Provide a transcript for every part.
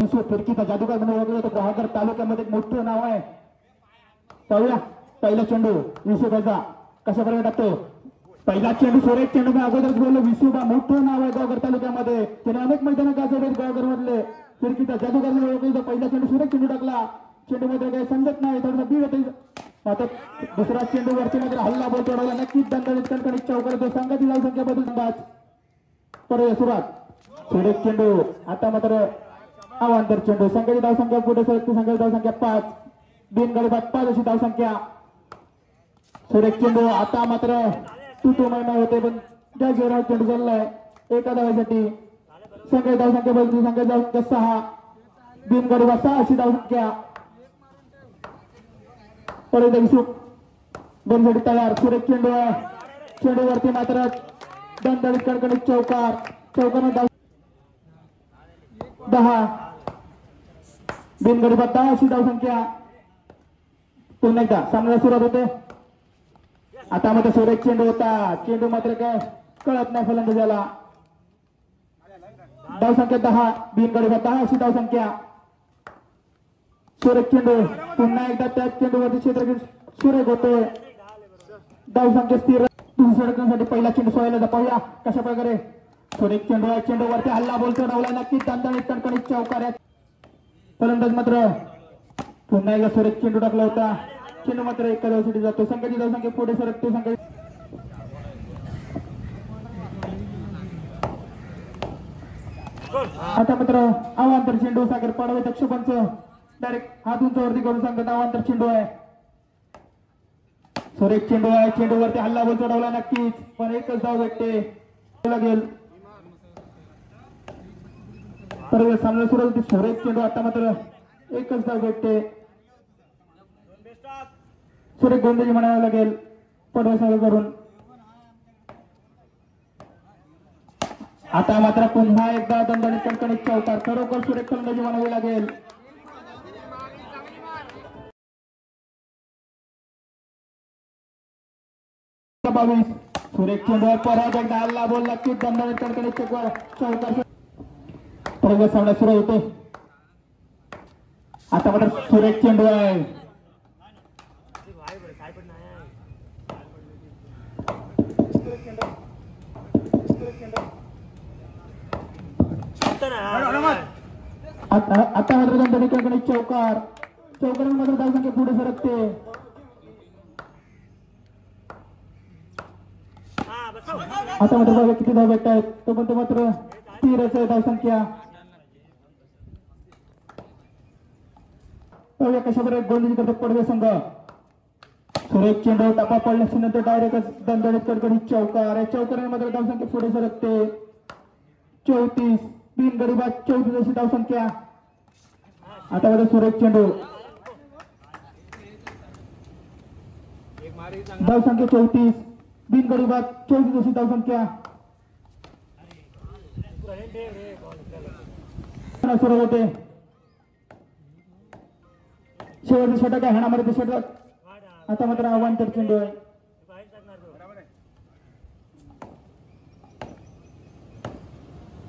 विश्व फिरकीचा जादूगार म्हणून ओळखला जातो ग्राहकर तालुक्यामध्ये एक मोठं नाव आहे. पाहूया पहिला चेंडू विश्वचा कशा प्रकारे टाकतो. पहिला चेंडू सोरेक चेंडू मी अगोदरच बोललो विश्वबा मोठं नाव आहे गावकर तालुक्यामध्ये. त्याने अनेक मैदान गाजवले गावकर मधले. फिरकीचा जादूगार म्हणून ओळखला जातो. पहिला चेंडू सोरेक चेंडू टाकला. चेंडू मध्ये काही समजत नाही थोडासा बीड होते. आता दुसरा चेंडू वरती मात्र हल्ला बॉल चढवला नक्कीच दणदणीत कणकणीत चौकार होतो. संघाची धाव संख्या बदल संघात परत सुरुवात सोरेक चेंडू. आता मात्र अवांतर चेंडू. संघाची धाव संख्या पुढे सरकते. संघाची धाव संख्या 5 बिनगडी बाद 5 अशी धाव संख्या. सोरेक चेंडू आता मात्र तू महिना होते पण ज्या जेवढा चेंडू चाललाय एका धावेसाठी. संघाची धाव संख्या बदलते. संघाची धाव संख्या 6 बिनगडी बाद 6 अशी धाव संख्या. परत विश्व बनसाठी तयार. सुरेख चेंडू आहे. चेंडूवरती मात्र दणदणीत कणकणीत चौकार. चौकार 10 बिनगडी बाद 10 अशी धाव संख्या. पुन्हा एकदा सामन्याला सुरुवात होते. आता मात्र सुरेख चेंडू होता. चेंडू मात्र काय कळत नाही फलंदाजाला. धाव संख्या 10 बिनगडी बाद 10 अशी धाव संख्या. सुरेख चेंडू पुन्हा एकदा त्याच चेंडूवरती क्षेत्र सुरेख होतोय. धाव संख्या स्थिर सडकण्यासाठी पहिला चेंडू सोयला पाहूया कशा प्रकारे सुरेख चेंडू आहे. चेंडूवरती हल्ला बोल चढवला नक्कीच दणदणीत कणकणीत चौकार. फलंदाज मात्र पुन्हा एकदा सुरेख चेंडू टाकला होता. चेंडू मात्र एका धावेसाठी जातो. संघाची धाव संख्या पुढे सरकते. संघ आता मात्र अवांतर चेंडू सागर पाडवे दक्षपंच डायरेक्ट हात उंचावरती करून सांगत अवांतर चेंडू आहे. सुरेख चेंडू आहे. चेंडूवरती हल्ला बोल चढवला नक्कीच पण एकच धाव भेटते लागेल. परत सामना सुरू होती. सुरेख चेंडू आता मात्र एकच धाव भेटते. सुरेख गोंधळी म्हणावं लागेल पडवा सागर करून. आता मात्र पुन्हा एकदा दणदणीत कणकणीत चौकार. खरोखर सुरेख फलंदाजी म्हणावी लागेल. सुरेख चेंडू परत एकदा हल्ला बोल नक्कीच दणदणीत कणकणीत चौकार. परत सामना सुरू होते. आता मात्र सुरेख चेंडू आहे. आता मात्र दणदणीत कणकणीत चौकार. चौकार मात्र धाव संख्या पुढे सरकते. आता मात्र बघा किती धाव भेटत आहेत. तो पण मात्र स्थिरच आहे धाव संख्या. बघा कशा प्रकारे गोलंदाजी करतो पडवे संघ. सुरेख चेंडू टप्पा पडल्याच्या नंतर डायरेक्टच दणदणीत कडकडीत चौकार. चौकाराने मात्र धाव संख्या पुढे सरकते. 34 बिनगडी बाद 34 अशी धाव संख्या. आता मात्र सुरेख चेंडू धाव संख्या 34 बिनगडी बाद 34 अशी धाव संख्या. सुरू होते. शेवटचे षटक आहे. हाणामारीचे षटक. आता मात्र अवांतर चेंडू आहे.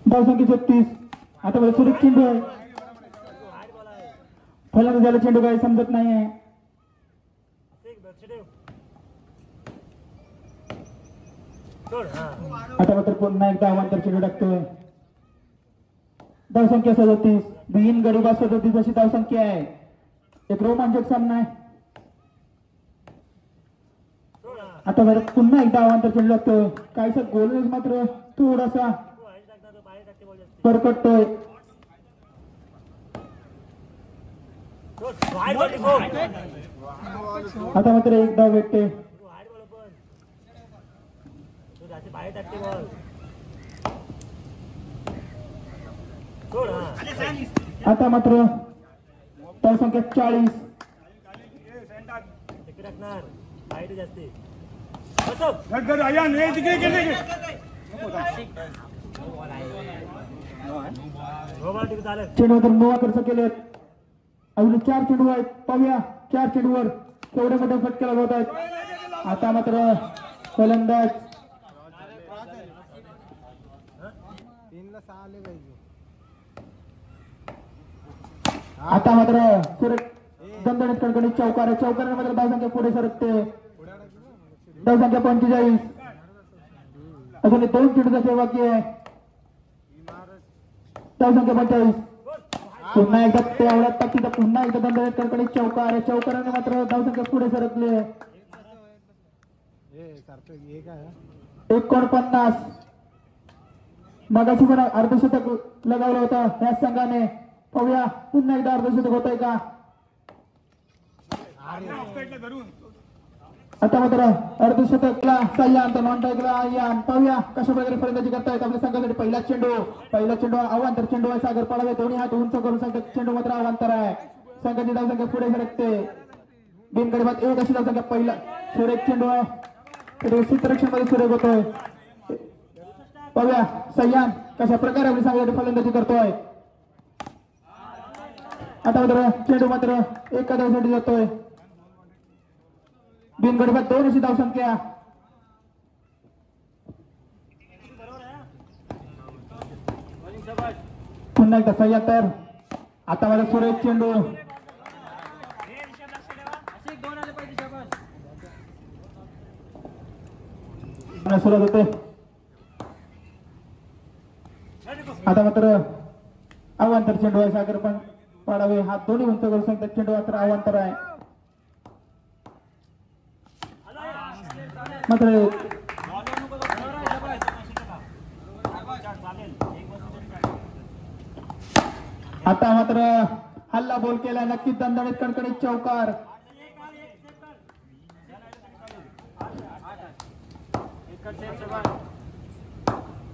धाव संख्या 36. आता मात्र सुरेख चेंडू आहे. फलंदाजाला चेंडू काही समजत नाही आहे. आता मात्र पुन्हा एकदा अवांतर चेंडू टाकतोय. धाव संख्या 37 बिनगडी बाद 37 अशी धाव संख्या आहे. एक रोमांचक सामना आहे. आता परत पुन्हा एकदा अवांतर चेंडू लागतोय. काहीसा गोलंदाज मात्र थोडासा परकटतोय. आता मात्र एक धाव भेटते. आता मात्र धाव संख्या 40. चेंडूवर 9 खर्च केलेत. अजून 4 चेंडू आहेत. पाहूया 4 चेंडूवर केवढे मोठे फटके लागत आहेत. आता मात्र फलंदाज आता मात्र सुरेख दणदणीत कडकडीत चौकार आहे. चौकाराने मात्र धावसंख्या पुढे सरकते. धावसंख्या 45. अजून 2 चेंडूचा खेळ बाकी आहे. धावसंख्या 45. पुन्हा एकदा तेवढ्या ताकदीचा पुन्हा एकदा दणदणीत कडकडीत चौकार आहे. चौकाराने मात्र धावसंख्या पुढे सरकली आहे. 49. मगाशी पण अर्धशतक लगावलं होतं या संघाने. पाहूया पुन्हा एकदा अर्धशतक होत आहे का. आता मात्र अर्धशतकला सह्यान तर नॉन टाईकला आयान. पाहूया कशा प्रकारे फलंदाजी करतायत आपल्या संघासाठी. पहिला चेंडू अवांतर चेंडू आहे. सागर पडावे दोन्ही हात उंच करून सांगतात. चेंडू मात्र अवांतर आहे. संघाची धावसंख्या पुढे सरकते. बिनगडीबाद 1 अशी धावसंख्या. पहिला सुरेख चेंडू आहे. क्षेत्ररक्षण मध्ये सुरेख होतोय. पाहूया सह्यान कशा प्रकारे आपली संघासाठी फलंदाजी करतोय. आता मात्र चेंडू मात्र एका धावसाठी जातोय. बिनगडीबाद 2 अशी धावसंख्या. पुन्हा एकदा सह्यान तयार. आता मला सुरेख चेंडू. सुरुवात होते. आता मात्र अवांतर चेंडू आहे. सागर पण पाडावे हात दोन्ही उंच करू सांगतात. चेंडू मात्र अवांतर आहे. मात्र आता मात्र हल्ला बोल केला. नक्कीच दणदणीत कडकडीत चौकार.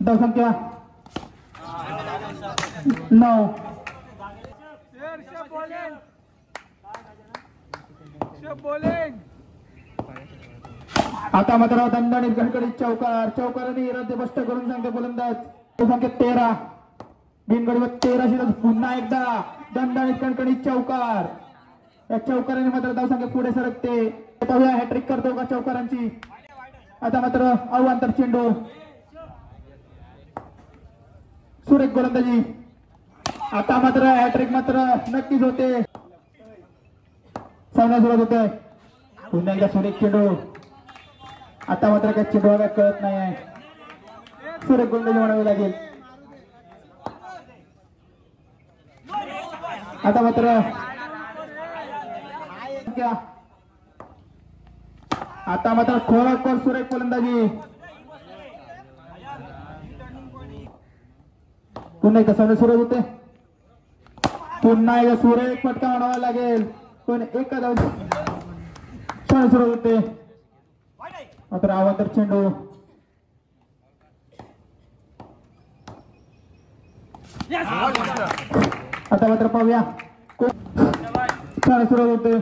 धावसंख्या 9. आता मात्र दणदणीत कडकडीत चौकार. चौकाराने रद्दबस्त करून सांगते गोलंदाज. धावसंख्या 13. बिनगडीबाद 13. पुन्हा एकदा दणदणीत कडकडीत चौकार. या चौकाराने मात्र धावसंख्या पुढे सरकते. पाहूया हॅट्रिक करतो का चौकारांची. आता मात्र अवांतर चेंडू. सुरेख गोलंदाजी. आता मात्र हॅट्रिक मात्र नक्कीच होते. सामना सुरुवात होतोय. पुन्हा एकदा सुरेख चेंडू. आता मात्र काय चेंडू कळत नाही आहे. सुरेख गोलंदाजी म्हणावी लागेल. आता मात्र खोलकर सुरेख गोलंदाजी. पुन्हा एकदा सामना सुरू होते. पुन्हा एकदा सुरेख फटका म्हणावा लागेल. पण एका धाव सुरू होते. मात्र अवांतर चेंडू. आता मात्र पाहूया सुरू होते.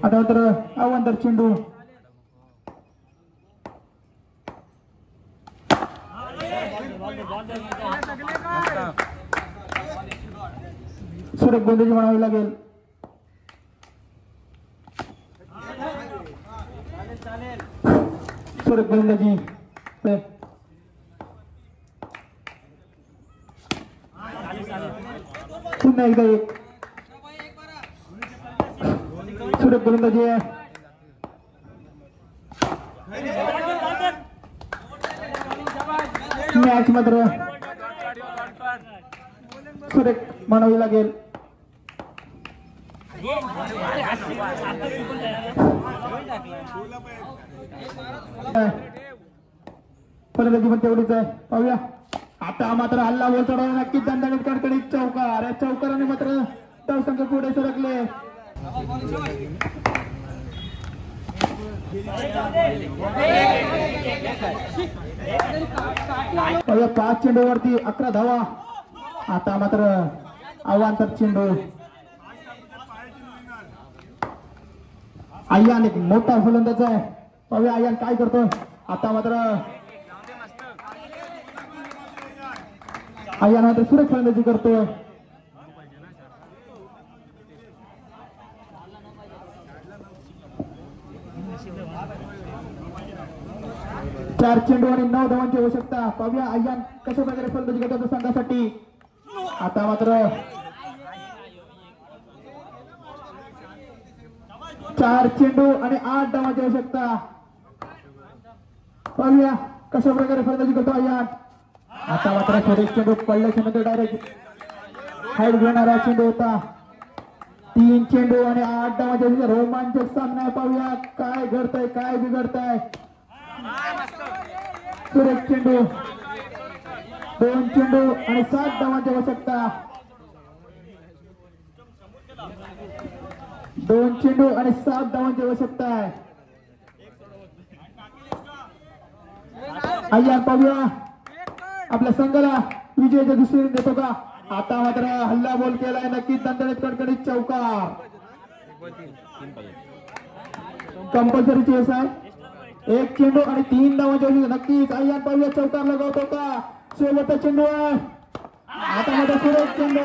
आता मात्र अवांतर चेंडू. सुरेख गोलंदाजी म्हणावी लागेल. सुरेख गोलंदाजी. पुन्हा एकदा एक सुरेख गोलंदाजी आहे. मॅच मात्र सुरेख म्हणावी लागेल. फलंदाजी पण तेवढीच आहे. पाहूया आता मात्र हल्ला बोल चढवला. नक्कीच दणदणीत कडकडीत चौकार. या चौकाराने मात्र धावसंख्या पुढे सरकले. पाहूया 5 चेंडूवरती 11 धावा. आता मात्र अवांतर चेंडू. आयान एक मोठा फलंदाज आहे. पाहूया आयान काय करतोय. आता मात्र आयान मात्र सुरेख फलंदाजी करतोय. चार चेंडू आणि 9 धावांची आवश्यकता. पाहूया आयान कशा प्रकारे फलंदाजी करतो संघासाठी. आता मात्र 4 चेंडू आणि 8 धावांची आवश्यकता. पाहूया कशा प्रकारे फलंदाजी करतो अय्यान. आता मात्र सुरेश चेंडू पडल्याच्या नंतर डायरेक्ट हाईट घेणारा चेंडू होता. 3 चेंडू आणि 8 धावांची रोमांचक सामना. पाहूया काय घडतंय काय बिघडतंय. सुरेश चेंडू 2 चेंडू आणि 7 धावांची आवश्यकता. 2 चेंडू आणि 7 धावांची आवश्यकता आहे. अय्यान पाहूया आपल्या संघाला विजयाच्या दुसरी देतो का. आता मात्र हल्ला बोल केलाय नक्कीच दणदणीत कडकडीत चौकार. कंपल्सरी चेस आहे. 1 चेंडू आणि 3 धावांची आवश्यकता. नक्कीच अय्यान पाहूया चौकार लगावतो का. शेवटचा चेंडू आहे. आता मात्र सुरेश चेंडू